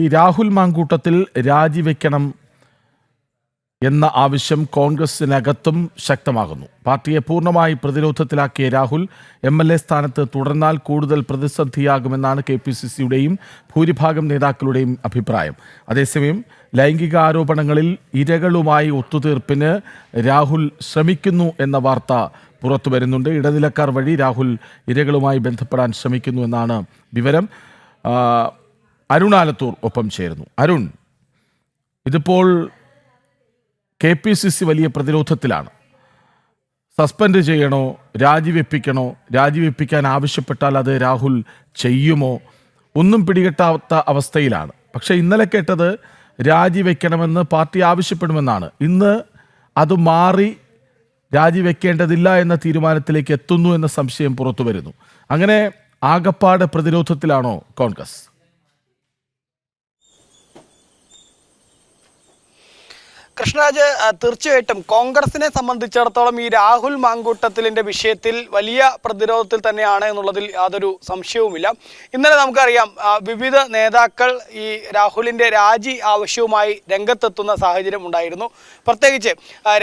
ഈ രാഹുൽ മാങ്കൂട്ടത്തിൽ രാജിവെക്കണം എന്ന ആവശ്യം കോൺഗ്രസിനകത്തും ശക്തമാകുന്നു. പാർട്ടിയെ പൂർണ്ണമായി പ്രതിരോധത്തിലാക്കിയ രാഹുൽ MLA സ്ഥാനത്ത് തുടർന്നാൽ കൂടുതൽ പ്രതിസന്ധിയാകുമെന്നാണ് KPCCയുടെയും ഭൂരിഭാഗം നേതാക്കളുടെയും അഭിപ്രായം. അതേസമയം ലൈംഗിക ആരോപണങ്ങളിൽ ഇരകളുമായി ഒത്തുതീർപ്പിന് രാഹുൽ ശ്രമിക്കുന്നു എന്ന വാർത്ത പുറത്തു വരുന്നുണ്ട്. ഇടനിലക്കാർ വഴി രാഹുൽ ഇരകളുമായി ബന്ധപ്പെടാൻ ശ്രമിക്കുന്നു എന്നാണ് വിവരം. അരുൺ ആലത്തൂർ ഒപ്പം ചേരുന്നു. അരുൺ, ഇതിപ്പോൾ KPCC വലിയ പ്രതിരോധത്തിലാണ്. സസ്പെൻഡ് ചെയ്യണോ, രാജിവെപ്പിക്കണോ, രാജിവെപ്പിക്കാൻ ആവശ്യപ്പെട്ടാൽ അത് രാഹുൽ ചെയ്യുമോ, ഒന്നും പിടികിട്ടാത്ത അവസ്ഥയിലാണ്. പക്ഷേ ഇന്നലെ കേട്ടത് രാജിവെക്കണമെന്ന് പാർട്ടി ആവശ്യപ്പെടുമെന്നാണ്. ഇന്ന് അത് മാറി രാജിവെക്കേണ്ടതില്ല എന്ന തീരുമാനത്തിലേക്ക് എത്തുന്നു എന്ന സംശയം പുറത്തു വരുന്നു. അങ്ങനെ ആകപ്പാട് പ്രതിരോധത്തിലാണോ കോൺഗ്രസ്? കൃഷ്ണരാജ്, തീർച്ചയായിട്ടും കോൺഗ്രസിനെ സംബന്ധിച്ചിടത്തോളം ഈ രാഹുൽ മാങ്കൂട്ടത്തിലിൻ്റെ വിഷയത്തിൽ വലിയ പ്രതിരോധത്തിൽ തന്നെയാണ് എന്നുള്ളതിൽ യാതൊരു സംശയവുമില്ല. ഇന്നലെ നമുക്കറിയാം, വിവിധ നേതാക്കൾ ഈ രാഹുലിൻ്റെ രാജി ആവശ്യവുമായി രംഗത്തെത്തുന്ന സാഹചര്യം ഉണ്ടായിരുന്നു. പ്രത്യേകിച്ച്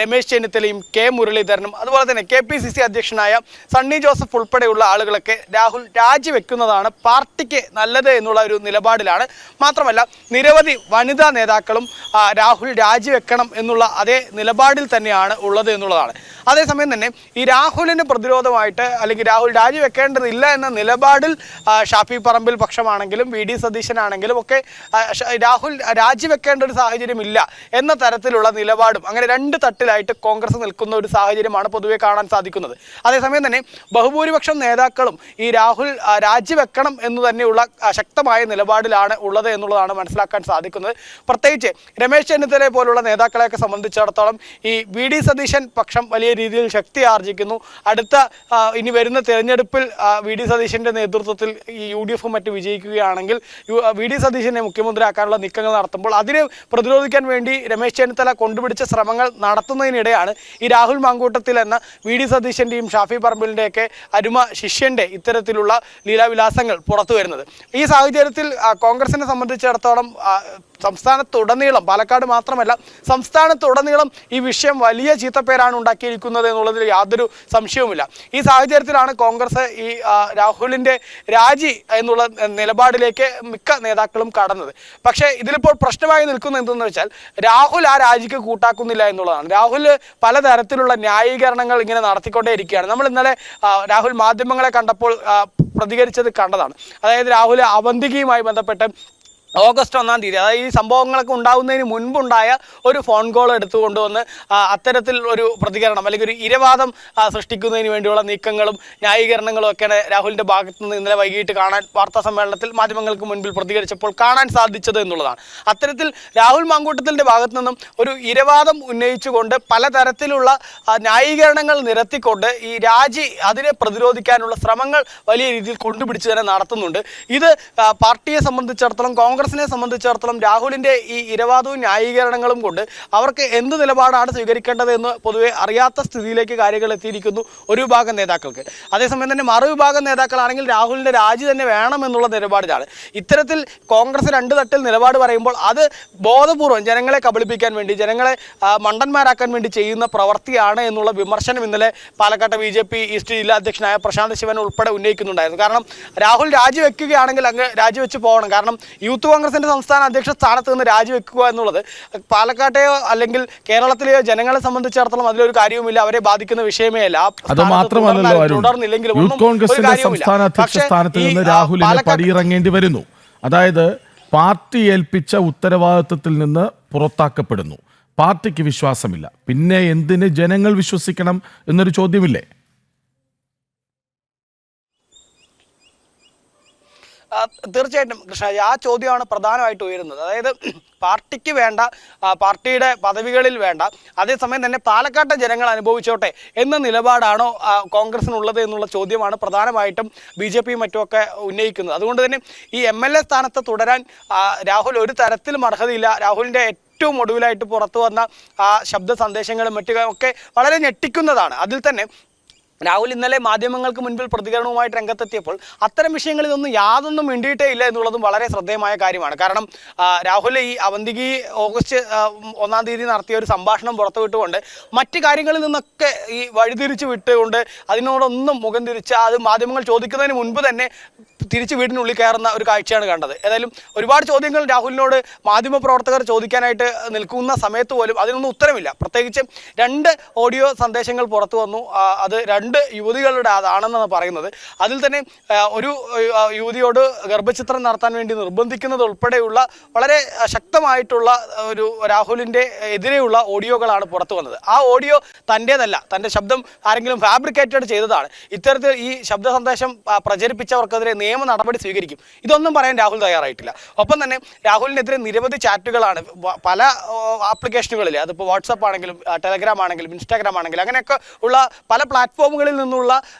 രമേശ് ചെന്നിത്തലയും മുരളീധരനും അതുപോലെ തന്നെ KPCC അധ്യക്ഷനായ സണ്ണി ജോസഫ് ഉൾപ്പെടെയുള്ള ആളുകളൊക്കെ രാഹുൽ രാജിവെക്കുന്നതാണ് പാർട്ടിക്ക് നല്ലത് എന്നുള്ള ഒരു നിലപാടിലാണ്. മാത്രമല്ല, നിരവധി വനിതാ നേതാക്കളും രാഹുൽ രാജിവെക്കണം എന്നുള്ള അതേ നിലപാടിൽ തന്നെയാണ് ഉള്ളത് എന്നുള്ളതാണ്. അതേസമയം തന്നെ ഈ രാഹുലിന് പ്രതിരോധമായിട്ട് അല്ലെങ്കിൽ രാഹുൽ രാജിവെക്കേണ്ടതില്ല എന്ന നിലപാടിൽ ഷാഫി പറമ്പിൽ പക്ഷമാണെങ്കിലും VD സതീശനാണെങ്കിലും ഒക്കെ രാഹുൽ രാജിവെക്കേണ്ട ഒരു സാഹചര്യമില്ല എന്ന തരത്തിലുള്ള നിലപാടും അങ്ങനെ രണ്ട് തട്ടിലായിട്ട് കോൺഗ്രസ് നിൽക്കുന്ന ഒരു സാഹചര്യമാണ് പൊതുവെ കാണാൻ സാധിക്കുന്നത്. അതേസമയം തന്നെ ബഹുഭൂരിപക്ഷം നേതാക്കളും ഈ രാഹുൽ രാജിവെക്കണം എന്ന് തന്നെയുള്ള ശക്തമായ നിലപാടിലാണ് ഉള്ളത് എന്നുള്ളതാണ് മനസ്സിലാക്കാൻ സാധിക്കുന്നത്. പ്രത്യേകിച്ച് രമേശ് ചെന്നിത്തലയെ പോലുള്ള നേതാക്കളെയൊക്കെ സംബന്ധിച്ചിടത്തോളം ഈ VD സതീശൻ പക്ഷം വലിയ രീതിയിൽ ശക്തി ആർജിക്കുന്നു. അടുത്ത ഇനി വരുന്ന തെരഞ്ഞെടുപ്പിൽ VD സതീശൻ്റെ നേതൃത്വത്തിൽ ഈ UDF മറ്റ് വിജയിക്കുകയാണെങ്കിൽ VD സതീശനെ മുഖ്യമന്ത്രിയാക്കാനുള്ള നീക്കങ്ങൾ നടത്തുമ്പോൾ അതിനെ പ്രതിരോധിക്കാൻ വേണ്ടി രമേശ് ചെന്നിത്തല കൊണ്ടുപിടിച്ച ശ്രമങ്ങൾ നടത്തുന്നതിനിടെയാണ് ഈ രാഹുൽ മാങ്കൂട്ടത്തിൽ എന്ന VD സതീശൻ്റെയും ഷാഫി പറമ്പിലിൻ്റെയൊക്കെ അരുമ ശിഷ്യൻ്റെ ഇത്തരത്തിലുള്ള ലീലാവിലാസങ്ങൾ പുറത്തു വരുന്നത്. ഈ സാഹചര്യത്തിൽ കോൺഗ്രസിനെ സംബന്ധിച്ചിടത്തോളം സംസ്ഥാനത്തുടനീളം, പാലക്കാട് മാത്രമല്ല സംസ്ഥാനത്തുടനീളം ഈ വിഷയം വലിയ ചീത്തപ്പേരാണ് ഉണ്ടാക്കിയിരിക്കുന്നത് എന്നുള്ളതിൽ യാതൊരു സംശയവുമില്ല. ഈ സാഹചര്യത്തിലാണ് കോൺഗ്രസ് ഈ രാഹുലിൻ്റെ രാജി എന്നുള്ള നിലപാടിലേക്ക് മിക്ക നേതാക്കളും കടന്നത്. പക്ഷേ ഇതിലിപ്പോൾ പ്രശ്നമായി നിൽക്കുന്നത് എന്തെന്ന് വെച്ചാൽ രാഹുൽ ആ രാജിക്ക് കൂട്ടാക്കുന്നില്ല എന്നുള്ളതാണ്. രാഹുൽ പലതരത്തിലുള്ള ന്യായീകരണങ്ങൾ ഇങ്ങനെ നടത്തിക്കൊണ്ടേയിരിക്കുകയാണ്. നമ്മൾ ഇന്നലെ രാഹുൽ മാധ്യമങ്ങളെ കണ്ടപ്പോൾ പ്രതികരിച്ചത് കണ്ടതാണ്. അതായത് രാഹുൽ അവന്തികയുമായി ബന്ധപ്പെട്ട് ഓഗസ്റ്റ് 1-ാം തീയതി, അതായത് ഈ സംഭവങ്ങളൊക്കെ ഉണ്ടാകുന്നതിന് മുൻപുണ്ടായ ഒരു ഫോൺ കോൾ എടുത്തുകൊണ്ടുവന്ന് അത്തരത്തിൽ ഒരു പ്രതികരണം അല്ലെങ്കിൽ ഒരു ഇരവാദം സൃഷ്ടിക്കുന്നതിന് വേണ്ടിയുള്ള നീക്കങ്ങളും ന്യായീകരണങ്ങളും ഒക്കെയാണ് രാഹുലിൻ്റെ ഭാഗത്തു നിന്ന് ഇന്നലെ വൈകിട്ട് കാണാൻ വാർത്താ സമ്മേളനത്തിൽ മാധ്യമങ്ങൾക്ക് മുൻപിൽ പ്രതികരിച്ചപ്പോൾ കാണാൻ സാധിച്ചത് എന്നുള്ളതാണ്. അത്തരത്തിൽ രാഹുൽ മാങ്കൂട്ടത്തിൻ്റെ ഭാഗത്തു നിന്നും ഒരു ഇരവാദം ഉന്നയിച്ചുകൊണ്ട് പലതരത്തിലുള്ള ന്യായീകരണങ്ങൾ നിരത്തിക്കൊണ്ട് ഈ രാജി അതിനെ പ്രതിരോധിക്കാനുള്ള ശ്രമങ്ങൾ വലിയ രീതിയിൽ കൊണ്ടുപിടിച്ച് തന്നെ നടത്തുന്നുണ്ട്. ഇത് പാർട്ടിയെ സംബന്ധിച്ചിടത്തോളം, കോൺഗ്രസിനെ സംബന്ധിച്ചിടത്തോളം രാഹുലിൻ്റെ ഈ ഇരവാദവും ന്യായീകരണങ്ങളും കൊണ്ട് അവർക്ക് എന്ത് നിലപാടാണ് സ്വീകരിക്കേണ്ടത് എന്ന് പൊതുവെ അറിയാത്ത സ്ഥിതിയിലേക്ക് കാര്യങ്ങൾ എത്തിയിരിക്കുന്നു ഒരു വിഭാഗം നേതാക്കൾക്ക്. അതേസമയം തന്നെ മറുവിഭാഗം നേതാക്കളാണെങ്കിൽ രാഹുലിൻ്റെ രാജി തന്നെ വേണമെന്നുള്ള നിലപാടിലാണ്. ഇത്തരത്തിൽ കോൺഗ്രസ് രണ്ട് തട്ടിൽ നിലപാട് പറയുമ്പോൾ അത് ബോധപൂർവം ജനങ്ങളെ കബളിപ്പിക്കാൻ വേണ്ടി, ജനങ്ങളെ മണ്ടന്മാരാക്കാൻ വേണ്ടി ചെയ്യുന്ന പ്രവൃത്തിയാണ് എന്നുള്ള വിമർശനം ഇന്നലെ പാലക്കാട്ടെ BJP ഈസ്റ്റ് ജില്ലാ അധ്യക്ഷനായ പ്രശാന്ത് ശിവൻ ഉൾപ്പെടെ ഉന്നയിക്കുന്നുണ്ടായിരുന്നു. കാരണം രാഹുൽ രാജിവെക്കുകയാണെങ്കിൽ അങ്ങ് രാജിവെച്ച് പോകണം. കാരണം യൂത്ത് കോൺഗ്രസിന്റെ സംസ്ഥാന അധ്യക്ഷ സ്ഥാനത്ത് നിന്ന് രാജിവെക്കുക എന്നുള്ളത് പാലക്കാട്ടെയോ അല്ലെങ്കിൽ കേരളത്തിലെയോ ജനങ്ങളെ സംബന്ധിച്ചിടത്തോളം അതിലൊരു കാര്യവുമില്ല, അവരെ ബാധിക്കുന്ന വിഷയമേ അല്ല. അത് മാത്രമല്ലല്ലോ, യൂത്ത് കോൺഗ്രസിന്റെ സംസ്ഥാന അധ്യക്ഷ സ്ഥാനത്ത് നിന്ന് രാഹുലിന് പടിയിറങ്ങേണ്ടി വരുന്നു. അതായത് പാർട്ടി ഏൽപ്പിച്ച ഉത്തരവാദിത്വത്തിൽ നിന്ന് പുറത്താക്കപ്പെടുന്നു. പാർട്ടിക്ക് വിശ്വാസമില്ല, പിന്നെ എന്തിന് ജനങ്ങൾ വിശ്വസിക്കണം എന്നൊരു ചോദ്യമില്ലേ? തീർച്ചയായിട്ടും കൃഷ്ണരാജ്, ആ ചോദ്യമാണ് പ്രധാനമായിട്ട് ഉയരുന്നത്. അതായത് പാർട്ടിക്ക് വേണ്ട, പാർട്ടിയുടെ പദവികളിൽ വേണ്ട, അതേസമയം തന്നെ പാലക്കാട്ടെ ജനങ്ങൾ അനുഭവിച്ചോട്ടെ എന്ന നിലപാടാണോ കോൺഗ്രസിനുള്ളത് എന്നുള്ള ചോദ്യമാണ് പ്രധാനമായിട്ടും BJPയും മറ്റുമൊക്കെ ഉന്നയിക്കുന്നത്. അതുകൊണ്ട് തന്നെ ഈ MLA സ്ഥാനത്ത് തുടരാൻ രാഹുൽ ഒരു തരത്തിലും അർഹതയില്ല. രാഹുലിൻ്റെ ഏറ്റവും ഒടുവിലായിട്ട് പുറത്തു വന്ന ആ ശബ്ദ സന്ദേശങ്ങളും മറ്റുമൊക്കെ വളരെ ഞെട്ടിക്കുന്നതാണ്. അതിൽ തന്നെ രാഹുൽ ഇന്നലെ മാധ്യമങ്ങൾക്ക് മുൻപിൽ പ്രതികരണവുമായിട്ട് രംഗത്തെത്തിയപ്പോൾ അത്തരം വിഷയങ്ങളിലൊന്നും യാതൊന്നും മിണ്ടിയിട്ടേ ഇല്ല എന്നുള്ളതും വളരെ ശ്രദ്ധേയമായ കാര്യമാണ്. കാരണം രാഹുൽ ഈ അവന്തികി ഓഗസ്റ്റ് 1-ാം തീയതി നടത്തിയ ഒരു സംഭാഷണം പുറത്തുവിട്ടുകൊണ്ട് മറ്റ് കാര്യങ്ങളിൽ നിന്നൊക്കെ ഈ വഴിതിരിച്ച് വിട്ടുകൊണ്ട് അതിനോടൊന്നും മുഖം തിരിച്ച് അത് മാധ്യമങ്ങൾ ചോദിക്കുന്നതിന് മുൻപ് തന്നെ തിരിച്ച് വീടിനുള്ളിൽ കയറുന്ന ഒരു കാഴ്ചയാണ് കണ്ടത്. ഏതായാലും ഒരുപാട് ചോദ്യങ്ങൾ രാഹുലിനോട് മാധ്യമപ്രവർത്തകർ ചോദിക്കാനായിട്ട് നിൽക്കുന്ന സമയത്ത് പോലും അതിനൊന്നും ഉത്തരമില്ല. പ്രത്യേകിച്ച് 2 ഓഡിയോ സന്ദേശങ്ങൾ പുറത്തു വന്നു. അത് 2 യുവതികളുടെ അതാണെന്നാണ് പറയുന്നത്. അതിൽ തന്നെ ഒരു യുവതിയോട് ഗർഭചിത്രം നടത്താൻ വേണ്ടി നിർബന്ധിക്കുന്നത് ഉൾപ്പെടെയുള്ള വളരെ ശക്തമായിട്ടുള്ള ഒരു രാഹുലിൻ്റെ എതിരെയുള്ള ഓഡിയോകളാണ് പുറത്തു വന്നത്. ആ ഓഡിയോ തൻ്റേതല്ല, തൻ്റെ ശബ്ദം ആരെങ്കിലും ഫാബ്രിക്കേറ്റഡ് ചെയ്തതാണ്. ഇത്തരത്തിൽ ഈ ശബ്ദ സന്ദേശം പ്രചരിപ്പിച്ചവർക്കെതിരെ നിയമ നടപടി സ്വീകരിക്കും. ഇതൊന്നും പറയാൻ രാഹുൽ തയ്യാറായിട്ടില്ല. ഒപ്പം തന്നെ രാഹുലിനെതിരെ നിരവധി ചാറ്റുകളാണ് പല ആപ്ലിക്കേഷനുകളിൽ, അതിപ്പോൾ വാട്സപ്പ് ആണെങ്കിലും ടെലഗ്രാം ആണെങ്കിലും ഇൻസ്റ്റാഗ്രാം ആണെങ്കിലും അങ്ങനെയൊക്കെ ഉള്ള പല പ്ലാറ്റ്ഫോമുകളിൽ നിന്നുള്ള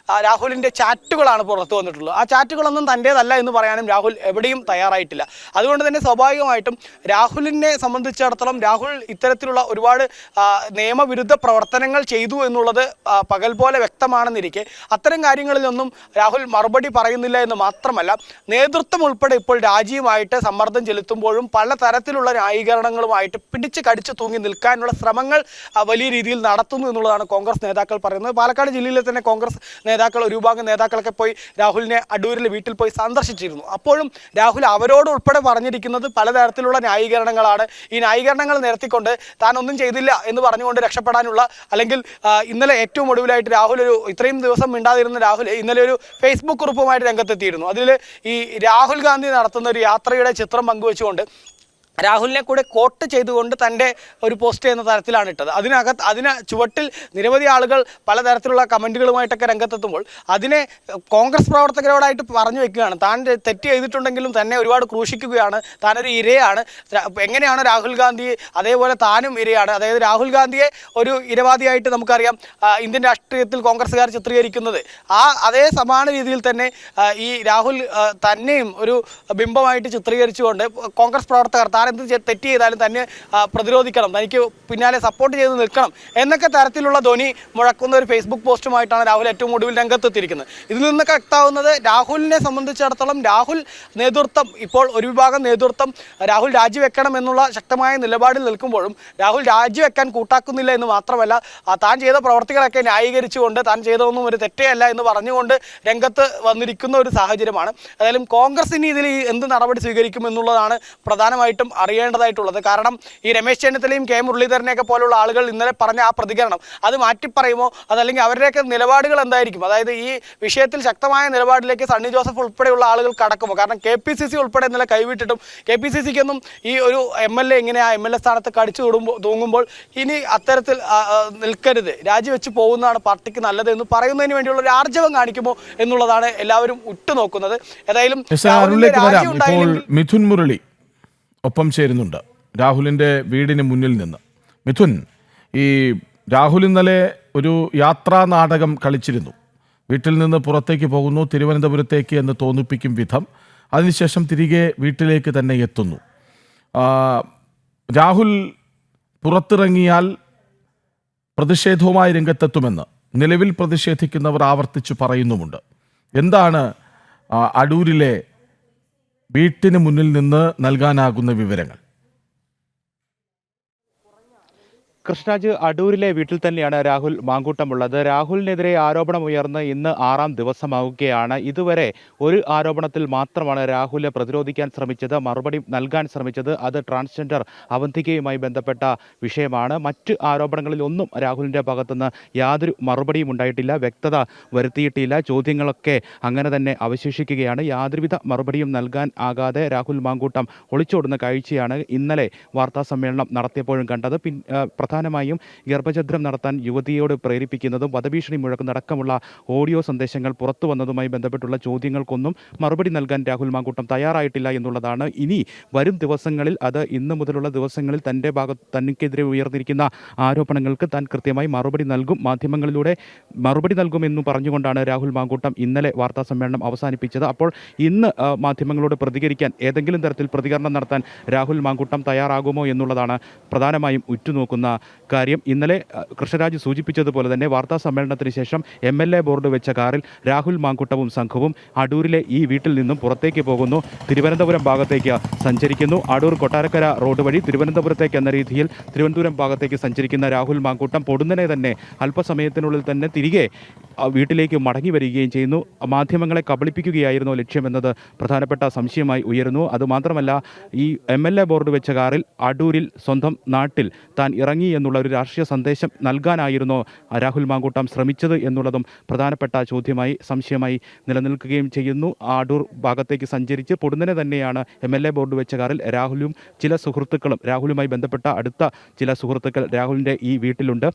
രാഹുലിൻ്റെ ചാറ്റുകളാണ് പുറത്തു വന്നിട്ടുള്ളത്. ആ ചാറ്റുകളൊന്നും തൻ്റേതല്ല എന്ന് പറയാനും രാഹുൽ എവിടെയും തയ്യാറായിട്ടില്ല. അതുകൊണ്ട് തന്നെ സ്വാഭാവികമായിട്ടും രാഹുലിനെ സംബന്ധിച്ചിടത്തോളം രാഹുൽ ഇത്തരത്തിലുള്ള ഒരുപാട് നിയമവിരുദ്ധ പ്രവർത്തനങ്ങൾ ചെയ്തു എന്നുള്ളത് പകൽ പോലെ വ്യക്തമാണെന്നിരിക്കെ അത്തരം കാര്യങ്ങളിലൊന്നും രാഹുൽ മറുപടി പറയുന്നില്ല എന്ന് മാത്രമല്ല, നേതൃത്വം ഉൾപ്പെടെ ഇപ്പോൾ രാജിയുമായിട്ട് സമ്മർദ്ദം ചെലുത്തുമ്പോഴും പലതരത്തിലുള്ള ന്യായീകരണങ്ങളുമായിട്ട് പിടിച്ച് കടിച്ചു തൂങ്ങി നിൽക്കാനുള്ള ശ്രമങ്ങൾ വലിയ രീതിയിൽ നടത്തുന്നു എന്നുള്ളതാണ് കോൺഗ്രസ് നേതാക്കൾ പറയുന്നത്. പാലക്കാട് ജില്ലയിലെ തന്നെ കോൺഗ്രസ് നേതാക്കൾ, ഒരു വിഭാഗം നേതാക്കളൊക്കെ പോയി രാഹുലിനെ അടൂരിലെ വീട്ടിൽ പോയി സന്ദർശിച്ചിരുന്നു. അപ്പോഴും രാഹുൽ അവരോട് ഉൾപ്പെടെ പറഞ്ഞിരിക്കുന്നത് പലതരത്തിലുള്ള ന്യായീകരണങ്ങളാണ്. ഈ ന്യായീകരണങ്ങൾ നിരത്തിക്കൊണ്ട് താൻ ഒന്നും ചെയ്തില്ല എന്ന് പറഞ്ഞുകൊണ്ട് രക്ഷപ്പെടാനുള്ള, അല്ലെങ്കിൽ ഇന്നലെ ഏറ്റവും ഒടുവിലായിട്ട് രാഹുൽ ഇത്രയും ദിവസം മിണ്ടാതിരുന്ന രാഹുൽ ഇന്നലെ ഒരു ഫേസ്ബുക്ക് കുറിപ്പുമായിട്ട് രംഗത്തെത്തിയിരുന്നു. അതിൽ ഈ രാഹുൽ ഗാന്ധി നടത്തുന്ന ഒരു യാത്രയുടെ ചിത്രം പങ്കുവെച്ചുകൊണ്ട് രാഹുലിനെ കൂടെ കോട്ട് ചെയ്തുകൊണ്ട് തൻ്റെ ഒരു പോസ്റ്റ് എന്ന തരത്തിലാണ് ഇട്ടത്. അതിന് ചുവട്ടിൽ നിരവധി ആളുകൾ പലതരത്തിലുള്ള കമൻറ്റുകളുമായിട്ടൊക്കെ രംഗത്തെത്തുമ്പോൾ അതിനെ കോൺഗ്രസ് പ്രവർത്തകരോടായിട്ട് പറഞ്ഞു വെക്കുകയാണ്. താൻ തെറ്റ് ചെയ്തിട്ടുണ്ടെങ്കിലും തന്നെ ഒരുപാട് ക്രൂശിക്കുകയാണ്, താനൊരു ഇരയാണ്, എങ്ങനെയാണ് രാഹുൽ ഗാന്ധി അതേപോലെ താനും ഇരയാണ്. അതായത് രാഹുൽ ഗാന്ധിയെ ഒരു ഇരവാദിയായിട്ട് നമുക്കറിയാം ഇന്ത്യൻ രാഷ്ട്രീയത്തിൽ കോൺഗ്രസ്സുകാർ ചിത്രീകരിക്കുന്നത്. അതേ സമാന രീതിയിൽ തന്നെ ഈ രാഹുൽ തന്നെയും ഒരു ബിംബമായിട്ട് ചിത്രീകരിച്ചുകൊണ്ട് കോൺഗ്രസ് പ്രവർത്തകർ എന്ത് തെറ്റ് ചെയ്താലും തന്നെ പ്രതിരോധിക്കണം, തനിക്ക് പിന്നാലെ സപ്പോർട്ട് ചെയ്ത് നിൽക്കണം എന്നൊക്കെ തരത്തിലുള്ള ധ്വനി മുഴക്കുന്ന ഒരു ഫേസ്ബുക്ക് പോസ്റ്റുമായിട്ടാണ് രാഹുൽ ഏറ്റവും ഒടുവിൽ രംഗത്തെത്തിയിരിക്കുന്നത്. ഇതിൽ നിന്നൊക്കെ വ്യക്തമാവുന്നത് രാഹുലിനെ സംബന്ധിച്ചിടത്തോളം രാഹുൽ നേതൃത്വം, ഇപ്പോൾ ഒരു വിഭാഗം നേതൃത്വം രാഹുൽ രാജിവെക്കണം എന്നുള്ള ശക്തമായ നിലപാടിൽ നിൽക്കുമ്പോഴും രാഹുൽ രാജിവെക്കാൻ കൂട്ടാക്കുന്നില്ല എന്ന് മാത്രമല്ല, താൻ ചെയ്ത പ്രവർത്തികളൊക്കെ ന്യായീകരിച്ചുകൊണ്ട് താൻ ചെയ്തതൊന്നും ഒരു തെറ്റേ അല്ല എന്ന് പറഞ്ഞുകൊണ്ട് രംഗത്ത് വന്നിരിക്കുന്ന ഒരു സാഹചര്യമാണ്. ഏതായാലും കോൺഗ്രസിന് ഇതിൽ എന്ത് നടപടി സ്വീകരിക്കും എന്നുള്ളതാണ് പ്രധാനമായിട്ടും അറിയേണ്ടതായിട്ടുള്ളത്. കാരണം ഈ രമേശ് ചെന്നിത്തലയും കെ മുരളീധരനെയൊക്കെ പോലുള്ള ആളുകൾ ഇന്നലെ പറഞ്ഞ ആ പ്രതികരണം അത് മാറ്റിപ്പറയുമോ, അതല്ലെങ്കിൽ അവരുടെയൊക്കെ നിലപാടുകൾ എന്തായിരിക്കും? അതായത് ഈ വിഷയത്തിൽ ശക്തമായ നിലപാടിലേക്ക് സണ്ണി ജോസഫ് ഉൾപ്പെടെയുള്ള ആളുകൾ കടക്കുമോ? കാരണം KPCC ഉൾപ്പെടെ ഇന്നലെ കൈവിട്ടിട്ടും KPCCക്കൊന്നും ഈ ഒരു MLA ഇങ്ങനെ ആ MLA സ്ഥാനത്ത് കടിച്ചു തൂങ്ങുമ്പോൾ ഇനി അത്തരത്തിൽ നിൽക്കരുത്, രാജിവെച്ച് പോകുന്നതാണ് പാർട്ടിക്ക് നല്ലത് എന്ന് പറയുന്നതിന് വേണ്ടിയുള്ള ഒരു ആർജവം കാണിക്കുമോ എന്നുള്ളതാണ് എല്ലാവരും ഉറ്റുനോക്കുന്നത്. ഏതായാലും മിഥുൻ മുരളി ഒപ്പം ചേരുന്നുണ്ട് രാഹുലിൻ്റെ വീടിന് മുന്നിൽ നിന്ന്. മിഥുൻ, ഈ രാഹുൽ ഇന്നലെ ഒരു യാത്രാ നാടകം കളിച്ചിരുന്നു. വീട്ടിൽ നിന്ന് പുറത്തേക്ക് പോകുന്നു, തിരുവനന്തപുരത്തേക്ക് എന്ന് തോന്നിപ്പിക്കും വിധം. അതിനുശേഷം തിരികെ വീട്ടിലേക്ക് തന്നെ എത്തുന്നു. രാഹുൽ പുറത്തിറങ്ങിയാൽ പ്രതിഷേധവുമായി രംഗത്തെത്തുമെന്ന് നിലവിൽ പ്രതിഷേധിക്കുന്നവർ ആവർത്തിച്ചു പറയുന്നുമുണ്ട്. എന്താണ് അടൂരിലെ വീട്ടിന് മുന്നിൽ നിന്ന് നൽകാനാകുന്ന വിവരങ്ങൾ? കൃഷ്ണരാജ്, അടൂരിലെ വീട്ടിൽ തന്നെയാണ് രാഹുൽ മാങ്കൂട്ടമുള്ളത്. രാഹുലിനെതിരെ ആരോപണം ഉയർന്ന് ഇന്ന് 6ാം ദിവസമാവുകയാണ്. ഇതുവരെ ഒരു ആരോപണത്തിൽ മാത്രമാണ് രാഹുൽ പ്രതിരോധിക്കാൻ ശ്രമിച്ചത്, മറുപടി നൽകാൻ ശ്രമിച്ചത്. അത് ട്രാൻസ്ജെൻഡർ അവന്തികയുമായി ബന്ധപ്പെട്ട വിഷയമാണ്. മറ്റ് ആരോപണങ്ങളിലൊന്നും രാഹുലിൻ്റെ ഭാഗത്തുനിന്ന് യാതൊരു മറുപടിയും ഉണ്ടായിട്ടില്ല, വ്യക്തത വരുത്തിയിട്ടില്ല. ചോദ്യങ്ങളൊക്കെ അങ്ങനെ തന്നെ അവശേഷിക്കുകയാണ്. യാതൊരുവിധ മറുപടിയും നൽകാൻ ആകാതെ രാഹുൽ മാങ്കൂട്ടം ഒളിച്ചോടുന്ന കാഴ്ചയാണ് ഇന്നലെ വാർത്താ സമ്മേളനം നടത്തിയപ്പോഴും കണ്ടത്. പ്രധാനമായും ഗർഭഛിദ്രം നടത്താൻ യുവതിയോട് പ്രേരിപ്പിക്കുന്നതും വധഭീഷണി മുഴക്കുന്നതടക്കമുള്ള ഓഡിയോ സന്ദേശങ്ങൾ പുറത്തു വന്നതുമായി ബന്ധപ്പെട്ടുള്ള ചോദ്യങ്ങൾക്കൊന്നും മറുപടി നൽകാൻ രാഹുൽ മാങ്കൂട്ടം തയ്യാറായിട്ടില്ല എന്നുള്ളതാണ്. ഇനി വരും ദിവസങ്ങളിൽ, അത് ഇന്ന് മുതലുള്ള ദിവസങ്ങളിൽ തനിക്കെതിരെ ഉയർന്നിരിക്കുന്ന ആരോപണങ്ങൾക്ക് താൻ കൃത്യമായി മറുപടി നൽകും, മാധ്യമങ്ങളിലൂടെ മറുപടി നൽകുമെന്ന് പറഞ്ഞുകൊണ്ടാണ് രാഹുൽ മാങ്കൂട്ടം ഇന്നലെ വാർത്താ സമ്മേളനം അവസാനിപ്പിച്ചത്. അപ്പോൾ ഇന്ന് മാധ്യമങ്ങളോട് പ്രതികരിക്കാൻ, ഏതെങ്കിലും തരത്തിൽ പ്രതികരണം നടത്താൻ രാഹുൽ മാങ്കൂട്ടം തയ്യാറാകുമോ എന്നുള്ളതാണ് പ്രധാനമായും ഉറ്റുനോക്കുന്ന കാര്യം ഇന്നലെ കൃഷ്ണരാജ് സൂചിപ്പിച്ചതുപോലെ തന്നെ വാർത്താ സമ്മേളനത്തിന് ശേഷം MLA ബോർഡ് വെച്ച കാറിൽ രാഹുൽ മാങ്കൂട്ടവും സംഘവും അടൂരിലെ ഈ വീട്ടിൽ നിന്നും പുറത്തേക്ക് പോകുന്നു. തിരുവനന്തപുരം ഭാഗത്തേക്ക് സഞ്ചരിക്കുന്നു. അടൂർ കൊട്ടാരക്കര റോഡ് വഴി തിരുവനന്തപുരത്തേക്ക് എന്ന രീതിയിൽ തിരുവനന്തപുരം ഭാഗത്തേക്ക് സഞ്ചരിക്കുന്ന രാഹുൽ മാങ്കൂട്ടം പൊടുന്നനെ തന്നെ അല്പസമയത്തിനുള്ളിൽ തന്നെ തിരികെ വീട്ടിലേക്ക് മടങ്ങി വരികയും ചെയ്യുന്നു. മാധ്യമങ്ങളെ കബളിപ്പിക്കുകയായിരുന്നോ ലക്ഷ്യമെന്നത് പ്രധാനപ്പെട്ട സംശയമായി ഉയരുന്നു. അതുമാത്രമല്ല, ഈ MLA ബോർഡ് വെച്ച കാറിൽ അടൂരിൽ സ്വന്തം നാട്ടിൽ താൻ ഇറങ്ങി എന്നുള്ള ഒരു രാഷ്ട്രീയ സന്ദേശം നൽകാനായിരുന്നോ രാഹുൽ മാങ്കൂട്ടം ശ്രമിച്ചത് എന്നുള്ളതും പ്രധാനപ്പെട്ട ചോദ്യമായി സംശയമായി നിലനിൽക്കുകയും ചെയ്യുന്നു. അടൂർ ഭാഗത്തേക്ക് സഞ്ചരിച്ച് പൊടുന്നനെ തന്നെയാണ് MLA ബോർഡ് വെച്ച കാറിൽ രാഹുലും ചില സുഹൃത്തുക്കളും രാഹുലുമായി ബന്ധപ്പെട്ട അടുത്ത ചില സുഹൃത്തുക്കൾ രാഹുലിൻ്റെ ഈ വീട്ടിലുണ്ട്.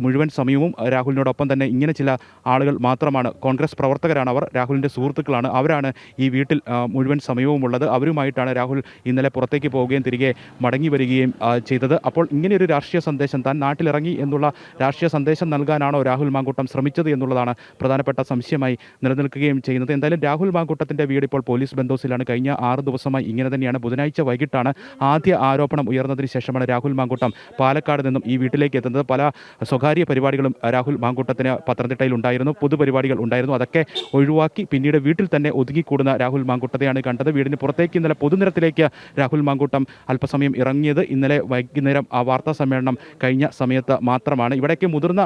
മുഴുവൻ സമയവും രാഹുലിനോടൊപ്പം തന്നെ ഇങ്ങനെ ചില ആളുകൾ മാത്രമാണ്, കോൺഗ്രസ് പ്രവർത്തകരാണ് അവർ, രാഹുലിൻ്റെ സുഹൃത്തുക്കളാണ്, അവരാണ് ഈ വീട്ടിൽ മുഴുവൻ സമയവും ഉള്ളത്. അവരുമായിട്ടാണ് രാഹുൽ ഇന്നലെ പുറത്തേക്ക് പോവുകയും തിരികെ മടങ്ങി വരികയും ചെയ്തത്. അപ്പോൾ ഇങ്ങനെയൊരു രാഷ്ട്രീയ സന്ദേശം, താൻ നാട്ടിലിറങ്ങി എന്നുള്ള രാഷ്ട്രീയ സന്ദേശം നൽകാനാണോ രാഹുൽ മാങ്കൂട്ടം ശ്രമിച്ചത് എന്നുള്ളതാണ് പ്രധാനപ്പെട്ട സംശയമായി നിലനിൽക്കുകയും ചെയ്യുന്നത്. എന്തായാലും രാഹുൽ മാങ്കൂട്ടത്തിൻ്റെ വീട് ഇപ്പോൾ പോലീസ് ബന്ദോബസ്തിലാണ്. കഴിഞ്ഞ 6 ദിവസമായി ഇങ്ങനെ തന്നെയാണ്. ബുധനാഴ്ച വൈകിട്ടാണ് ആദ്യ ആരോപണം ഉയർന്നതിന് ശേഷമാണ് രാഹുൽ മാങ്കൂട്ടം പാലക്കാട് നിന്നും ഈ വീട്ടിലേക്ക് എത്തുന്നത്. പല സ്വകാര്യ പരിപാടികളും രാഹുൽ മാങ്കൂട്ടത്തിന് പത്തനംതിട്ടയിൽ ഉണ്ടായിരുന്നു, പൊതുപരിപാടികൾ ഉണ്ടായിരുന്നു. അതൊക്കെ ഒഴിവാക്കി പിന്നീട് വീട്ടിൽ തന്നെ ഒതുങ്ങിക്കൂടുന്ന രാഹുൽ മാങ്കൂട്ടത്തെയാണ് കണ്ടത്. വീടിന് പുറത്തേക്ക് ഇന്നലെ പൊതുനിരത്തിലേക്ക് രാഹുൽ മാങ്കൂട്ടം അല്പസമയം ഇറങ്ങിയത് ഇന്നലെ വൈകുന്നേരം ആ വാർത്താ സമ്മേളനം കഴിഞ്ഞ സമയത്ത് മാത്രമാണ്. ഇവിടേക്ക് മുതിർന്ന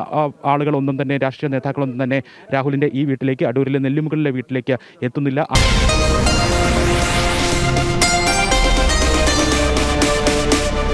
ആളുകളൊന്നും തന്നെ, രാഷ്ട്രീയ നേതാക്കളൊന്നും തന്നെ രാഹുലിൻ്റെ ഈ വീട്ടിലേക്ക്, അടൂരിലെ നെല്ലിമുകളിലെ വീട്ടിലേക്ക് എത്തുന്നില്ല.